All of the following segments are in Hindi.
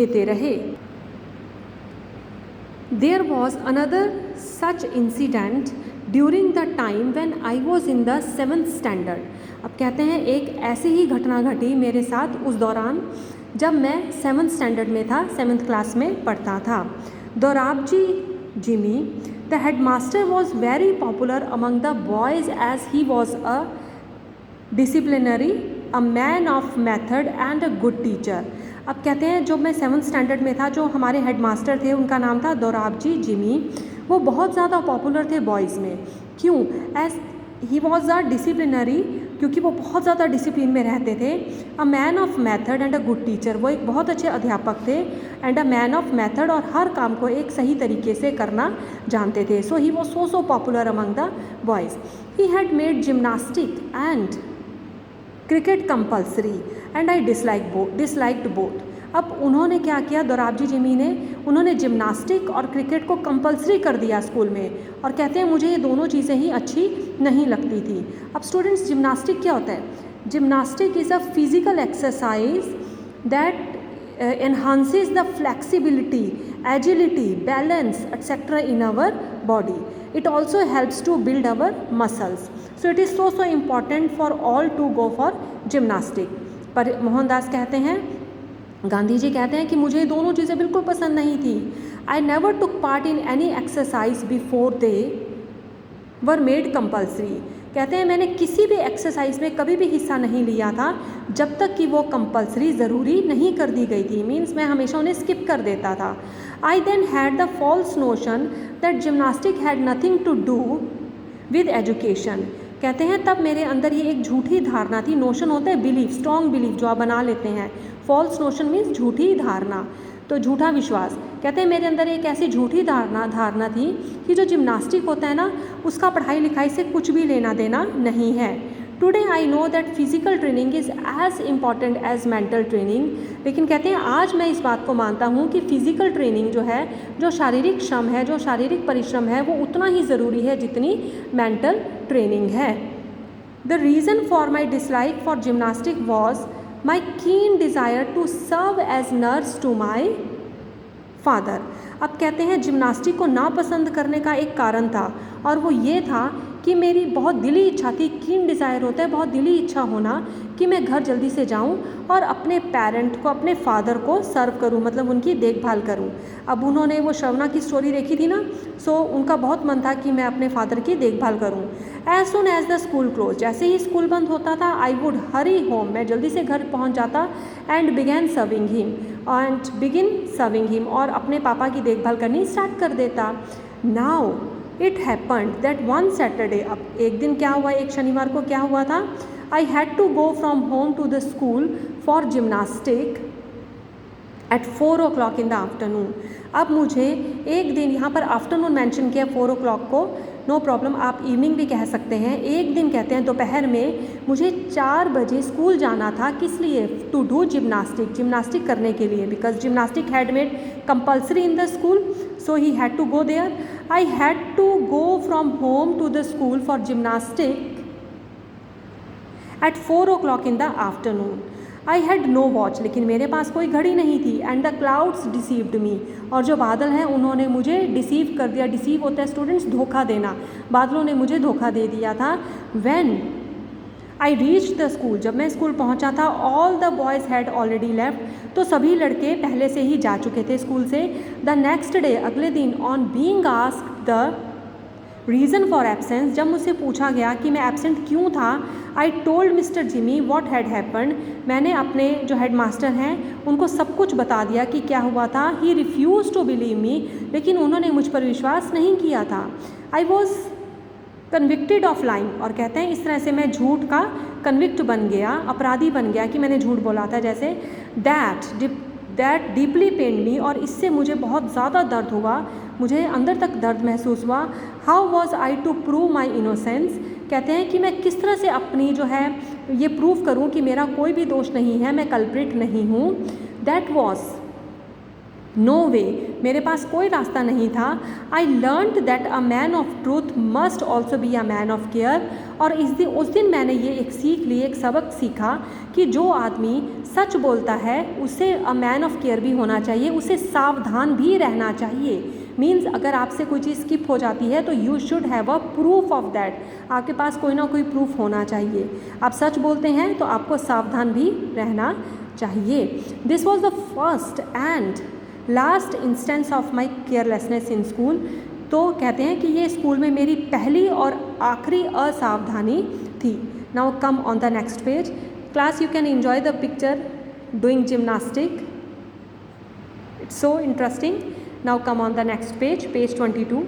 देते रहे। There was another such incident during the time when I was in the 7th standard. अब कहते हैं एक ऐसी ही घटना घटी मेरे साथ उस दौरान जब मैं 7th स्टैंडर्ड में था, 7th क्लास में पढ़ता था। Dorabji Jimmy, the headmaster was very popular among the boys as he was a disciplinary, a man of method and a good teacher. अब कहते हैं जो मैं 7th स्टैंडर्ड में था, जो हमारे हेडमास्टर थे उनका नाम था दोराबजी जिमी। वो बहुत ज़्यादा पॉपुलर थे बॉयज़ में। क्यों? As he was a disciplinary, क्योंकि वो बहुत ज़्यादा डिसिप्लिन में रहते थे। A man of method and a good teacher, वो एक बहुत अच्छे अध्यापक थे। And a man of method, और हर काम को एक सही तरीके से करना जानते थे। So he was so popular among the boys. He had made gymnastics and cricket compulsory and I disliked both. अब उन्होंने क्या किया, दोराबजी जिमी ने, उन्होंने जिम्नास्टिक और क्रिकेट को कंपल्सरी कर दिया स्कूल में, और कहते हैं मुझे ये दोनों चीज़ें ही अच्छी नहीं लगती थी। अब स्टूडेंट्स, जिम्नास्टिक क्या होता है? Gymnastic is a physical exercise that enhances the flexibility, agility, balance, etc. in our body. It also helps to build our muscles. So it is so important for all to go for gymnastic. पर मोहनदास कहते हैं, गांधी जी कहते हैं कि मुझे दोनों चीज़ें बिल्कुल पसंद नहीं थी। I never took part in any exercise before they were made compulsory. कहते हैं मैंने किसी भी एक्सरसाइज में कभी भी हिस्सा नहीं लिया था जब तक कि वो कंपलसरी ज़रूरी नहीं कर दी गई थी। मीन्स मैं हमेशा उन्हें स्किप कर देता था। I then had the false notion that gymnastics had nothing to do with education. कहते हैं तब मेरे अंदर ये एक झूठी धारणा थी। नोशन होता है बिलीफ, स्ट्रॉन्ग बिलीफ जो आप बना लेते हैं। फॉल्स नोशन मीन्स झूठी धारणा, तो झूठा विश्वास। कहते हैं मेरे अंदर एक ऐसी झूठी धारणा थी कि जो जिम्नास्टिक होता है ना, उसका पढ़ाई लिखाई से कुछ भी लेना देना नहीं है। Today I know that physical training is as important as mental training. लेकिन कहते हैं आज मैं इस बात को मानता हूँ कि फिजिकल ट्रेनिंग जो है, जो शारीरिक श्रम है, जो शारीरिक परिश्रम है, वो उतना ही ज़रूरी है जितनी मेंटल ट्रेनिंग है। The reason for my dislike for gymnastics was my keen desire to serve as nurse to my father. अब कहते हैं जिम्नास्टिक को नापसंद करने का एक कारण था, और वो ये था कि मेरी बहुत दिली इच्छा थी। कीन डिज़ायर होता है बहुत दिली इच्छा होना कि मैं घर जल्दी से जाऊं और अपने पेरेंट को, अपने फादर को सर्व करूं, मतलब उनकी देखभाल करूं। अब उन्होंने वो श्रवणा की स्टोरी देखी थी ना, सो उनका बहुत मन था कि मैं अपने फादर की देखभाल करूं। As soon as the school close, जैसे ही स्कूल बंद होता था, आई वुड हरी होम, मैं जल्दी से घर पहुंच जाता। एंड बिगिन सर्विंग हिम, और अपने पापा की देखभाल करनी स्टार्ट कर देता। Now it happened that one Saturday, अब एक दिन क्या हुआ, एक शनिवार को क्या हुआ था, I had to go from home to the school for gymnastic at 4 o'clock in the afternoon. अब मुझे एक दिन, यहाँ पर आफ्टरनून मेंशन किया 4 o'clock को, नो प्रॉब्लम, आप इवनिंग भी कह सकते हैं। एक दिन कहते हैं दोपहर में मुझे 4 बजे स्कूल जाना था। किस लिए? टू डू जिम्नास्टिक करने के लिए, because gymnastic had made compulsory in the school, so he had to go there. I had to go from home to the school for gymnastic at 4 o'clock in the afternoon. I had no watch, लेकिन मेरे पास कोई घड़ी नहीं थी। And the clouds deceived me, और जो बादल हैं उन्होंने मुझे डिसीव कर दिया। डिसीव होता है स्टूडेंट्स धोखा देना, बादलों ने मुझे धोखा दे दिया था। When I reach the school, जब मैं स्कूल पहुंचा था, all the boys had already left, तो सभी लड़के पहले से ही जा चुके थे स्कूल से। द नेक्स्ट डे, अगले दिन, on being asked the reason for absence, जब मुझसे पूछा गया कि मैं एब्सेंट क्यों था, I told mister Jimmy what had happened, मैंने अपने जो हेड मास्टर हैं उनको सब कुछ बता दिया कि क्या हुआ था। He refuse to believe me, लेकिन उन्होंने मुझ पर विश्वास नहीं किया था। I was convicted of lying, और कहते हैं इस तरह से मैं झूठ का कन्विक्ट बन गया, अपराधी बन गया कि मैंने झूठ बोला था। जैसे दैट डीपली पेन मी, और इससे मुझे बहुत ज़्यादा दर्द हुआ, मुझे अंदर तक दर्द महसूस हुआ। How was I to prove my innocence, कहते हैं कि मैं किस तरह से अपनी जो है ये प्रूव करूं कि मेरा कोई भी दोष नहीं है, मैं कल्प्रिट नहीं हूं। दैट वॉज नो वे, मेरे पास कोई रास्ता नहीं था। I learned that a man of truth must also be a man of care. और उस दिन मैंने ये एक सीख ली, एक सबक सीखा कि जो आदमी सच बोलता है उसे अ मैन ऑफ केयर भी होना चाहिए, उसे सावधान भी रहना चाहिए। मीन्स अगर आपसे कोई चीज़ स्किप हो जाती है तो you should have a proof of that, आपके पास कोई ना कोई प्रूफ होना चाहिए। आप सच बोलते हैं तो आपको सावधान भी रहना चाहिए। This was the first and last instance of my carelessness in school. तो कहते हैं कि ये स्कूल में मेरी पहली और आखिरी असावधानी थी। Now come on the next page. Class, you can enjoy the picture doing gymnastic, it's so interesting. Now come on the next page, page 22.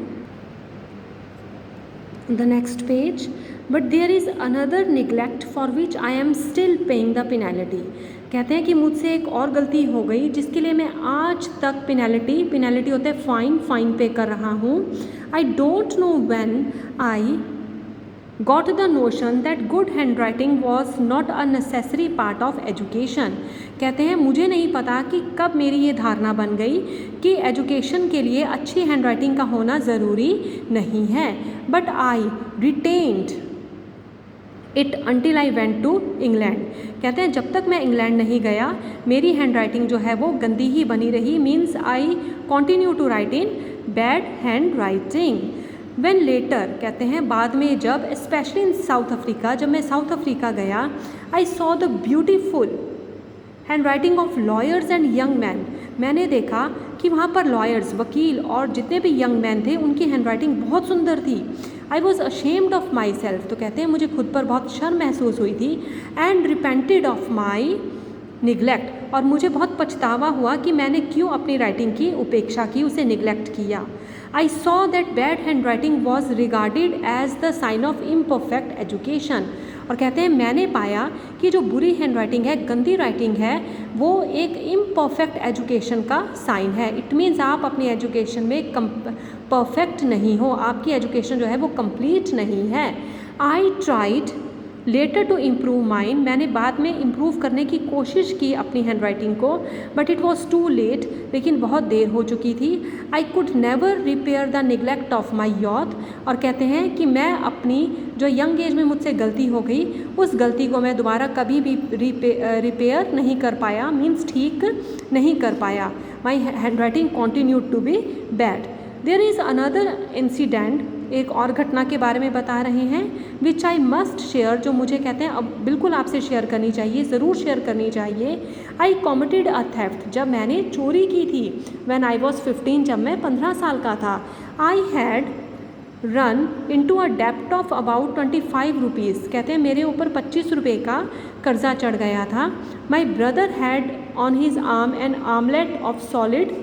The next page. But there is another neglect for which I am still paying the penalty. कहते हैं कि मुझसे एक और गलती हो गई जिसके लिए मैं आज तक पेनल्टी होता है फाइन पे कर रहा हूँ। I don't know when I got the notion that good handwriting was not a necessary part of education. कहते हैं मुझे नहीं पता कि कब मेरी ये धारणा बन गई कि एजुकेशन के लिए अच्छी हैंडराइटिंग का होना ज़रूरी नहीं है। But I retained it until I went to England. कहते हैं जब तक मैं इंग्लैंड नहीं गया मेरी हैंडराइटिंग जो है वो गंदी ही बनी रही। Means I continue to write in bad hand writing. When later, कहते हैं बाद में जब, स्पेशली इन साउथ अफ्रीका, जब मैं साउथ अफ्रीका गया, I saw the beautiful hand writing of lawyers and young man. मैंने देखा कि वहाँ पर लॉयर्स, वकील और जितने भी यंग मैन थे उनकी हैंड राइटिंग बहुत सुंदर थी। I was ashamed of my self. तो कहते हैं मुझे खुद पर बहुत शर्म महसूस हुई थी। And repented of my neglect, और मुझे बहुत पछतावा हुआ कि मैंने क्यों अपनी राइटिंग की उपेक्षा की, उसे निगलेक्ट किया। I saw that bad handwriting was regarded as the sign of imperfect education. और कहते हैं मैंने पाया कि जो बुरी हैंडराइटिंग है, गंदी राइटिंग है, वो एक इम्परफेक्ट एजुकेशन का साइन है। इट मीन्स आप अपनी एजुकेशन में परफेक्ट नहीं हो, आपकी एजुकेशन जो है वो कंप्लीट नहीं है। I tried later to improve mine, मैंने बाद में इम्प्रूव करने की कोशिश की अपनी हैंडराइटिंग को, but it was too late, लेकिन बहुत देर हो चुकी थी। I could never repair the neglect of my youth. और कहते हैं कि मैं अपनी जो यंग एज में मुझसे गलती हो गई, उस गलती को मैं दोबारा कभी भी रिपेयर नहीं कर पाया, मीन्स ठीक नहीं कर पाया। My handwriting continued to be bad. There is another incident, एक और घटना के बारे में बता रहे हैं, विच आई मस्ट शेयर, जो मुझे कहते हैं अब बिल्कुल आपसे शेयर करनी चाहिए, ज़रूर शेयर करनी चाहिए। आई कॉमिटेड अ थेफ्ट, जब मैंने चोरी की थी। व्हेन आई वॉज 15, जब मैं 15 साल का था। I had run into a डेप्ट ऑफ अबाउट 25 रुपीज़, कहते हैं मेरे ऊपर 25 रुपये का कर्जा चढ़ गया था। My brother had on his arm an armlet of solid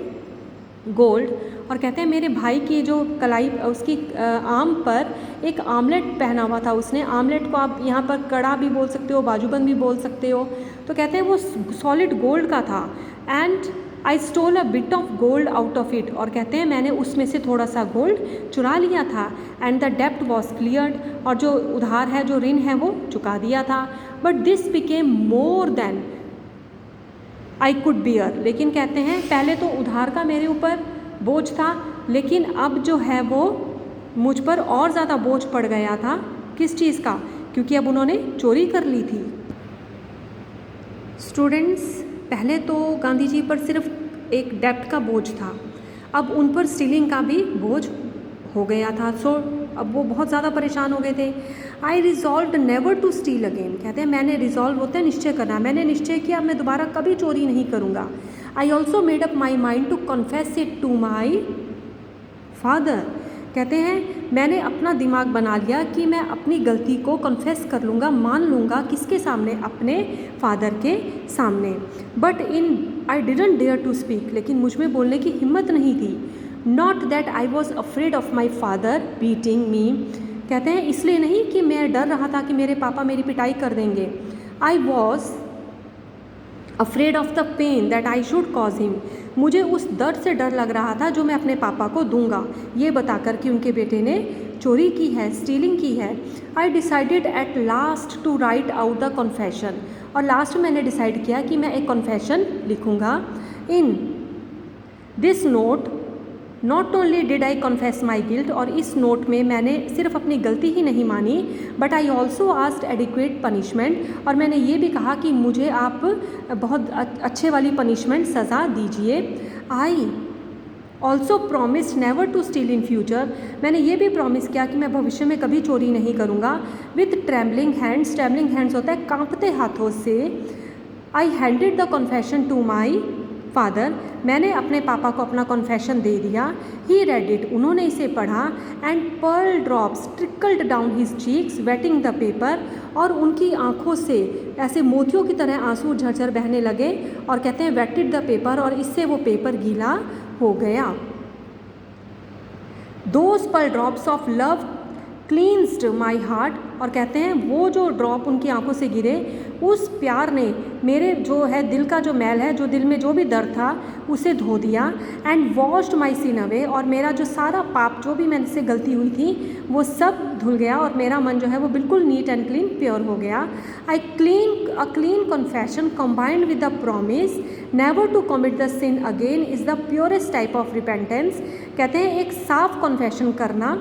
gold, और कहते हैं मेरे भाई की जो कलाई, उसकी आर्म पर एक आमलेट पहना हुआ था उसने। आमलेट को आप यहाँ पर कड़ा भी बोल सकते हो, बाजूबंद भी बोल सकते हो। तो कहते हैं वो सॉलिड गोल्ड का था। And I stole a bit of gold out of it, और कहते हैं मैंने उसमें से थोड़ा सा गोल्ड चुरा लिया था। एंड द डेप्ट वॉज क्लियर्ड, और जो उधार है, जो ऋण है, वो चुका दिया था। But this became more than I could bear, लेकिन कहते हैं पहले तो उधार का मेरे ऊपर बोझ था, लेकिन अब जो है वो मुझ पर और ज़्यादा बोझ पड़ गया था। किस चीज़ का? क्योंकि अब उन्होंने चोरी कर ली थी। स्टूडेंट्स, पहले तो गांधी जी पर सिर्फ एक डेप्ट का बोझ था, अब उन पर स्टीलिंग का भी बोझ हो गया था। सो अब वो बहुत ज़्यादा परेशान हो गए थे। I resolve never to steal again, कहते हैं मैंने रिजॉल्व होता है निश्चय करना, मैंने निश्चय किया मैं दोबारा कभी चोरी नहीं करूँगा। I also made up my mind to confess it to my father, कहते हैं मैंने अपना दिमाग बना लिया कि मैं अपनी गलती को कन्फेस कर लूँगा, मान लूँगा। किसके सामने? अपने फादर के सामने। But I didn't dare to speak, लेकिन मुझ में बोलने की हिम्मत नहीं थी। Not that I was afraid of my father beating me, कहते हैं इसलिए नहीं कि मैं डर रहा था कि मेरे पापा मेरी पिटाई कर देंगे। I was afraid of the pain that I should cause him, मुझे उस दर्द से डर लग रहा था जो मैं अपने पापा को दूंगा, ये बताकर कि उनके बेटे ने चोरी की है, स्टीलिंग की है। I decided at last to write out the confession, और लास्ट में मैंने डिसाइड किया कि मैं एक कन्फेशन लिखूँगा। In this note not only did I confess my guilt, और इस नोट में मैंने सिर्फ अपनी गलती ही नहीं मानी, but I also asked adequate punishment, और मैंने ये भी कहा कि मुझे आप बहुत अच्छे वाली पनिशमेंट सज़ा दीजिए। I also promise never to steal in future, मैंने ये भी प्रॉमिस किया कि मैं भविष्य में कभी चोरी नहीं करूँगा। विथ ट्रेम्बलिंग हैंड्स होता है कांपते हाथों से। I handed the confession to my father, मैंने अपने पापा को अपना कन्फेशन दे दिया। ही रेड इट, उन्होंने इसे पढ़ा। And pearl drops trickled down his cheeks wetting the paper, और उनकी आँखों से ऐसे मोतियों की तरह आंसू झरझर बहने लगे, और कहते हैं वेटेड द पेपर, और इससे वो पेपर गीला हो गया। Those pearl drops of love cleansed my heart, और कहते हैं वो जो ड्रॉप उनकी आंखों से गिरे, उस प्यार ने मेरे जो है दिल का जो मैल है, जो दिल में जो भी दर्द था उसे धो दिया। And washed my sin away, और मेरा जो सारा पाप जो भी मेरे से गलती हुई थी वो सब धुल गया, और मेरा मन जो है वो बिल्कुल नीट एंड क्लीन प्योर हो गया। A clean confession combined with the promise never to commit the sin again is the purest type of repentance, कहते हैं एक साफ कन्फेशन करना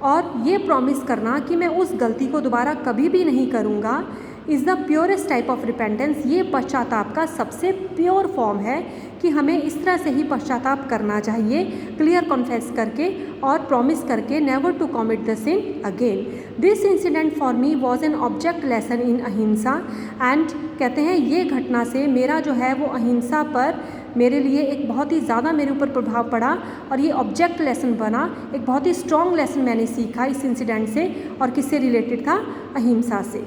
और ये प्रॉमिस करना कि मैं उस गलती को दोबारा कभी भी नहीं करूँगा, is the purest type of repentance, ये पश्चाताप का सबसे प्योर फॉर्म है कि हमें इस तरह से ही पश्चाताप करना चाहिए, क्लियर कॉन्फेस करके और प्रॉमिस करके never to commit the sin again. This incident for me was an object lesson in ahimsa, and कहते हैं ये घटना से मेरा जो है वो अहिंसा पर मेरे लिए एक बहुत ही ज़्यादा मेरे ऊपर प्रभाव पड़ा, और ये ऑब्जेक्ट लेसन बना, एक बहुत ही स्ट्रॉन्ग लेसन मैंने सीखा इस इंसिडेंट से, और किससे रिलेटेड था, अहिंसा से।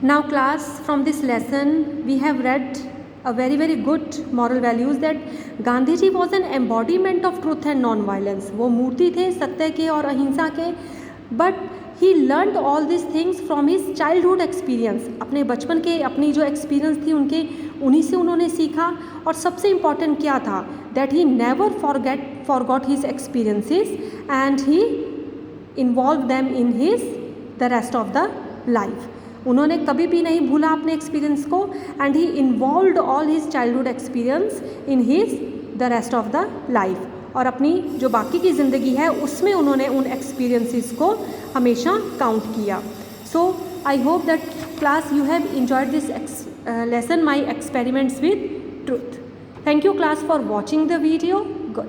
Now class, from this lesson we have read a very good moral values that Gandhi ji was an embodiment of truth and non-violence, वो मूर्ति थे सत्य के और अहिंसा के, but he learned all these things from his childhood experience, अपने बचपन के अपनी जो एक्सपीरियंस थी उनके उन्हीं से उन्होंने सीखा। और सबसे इम्पॉर्टेंट क्या था, that he never forgot his experiences and he involved them in the rest of the life, उन्होंने कभी भी नहीं भूला अपने एक्सपीरियंस को, and he involved all his childhood experience in his the rest of the life, और अपनी जो बाकी की ज़िंदगी है उसमें उन्होंने उन एक्सपीरियंसेस को हमेशा काउंट किया। So I hope that class you have enjoyed this lesson, my experiments with truth. Thank you class for watching the video.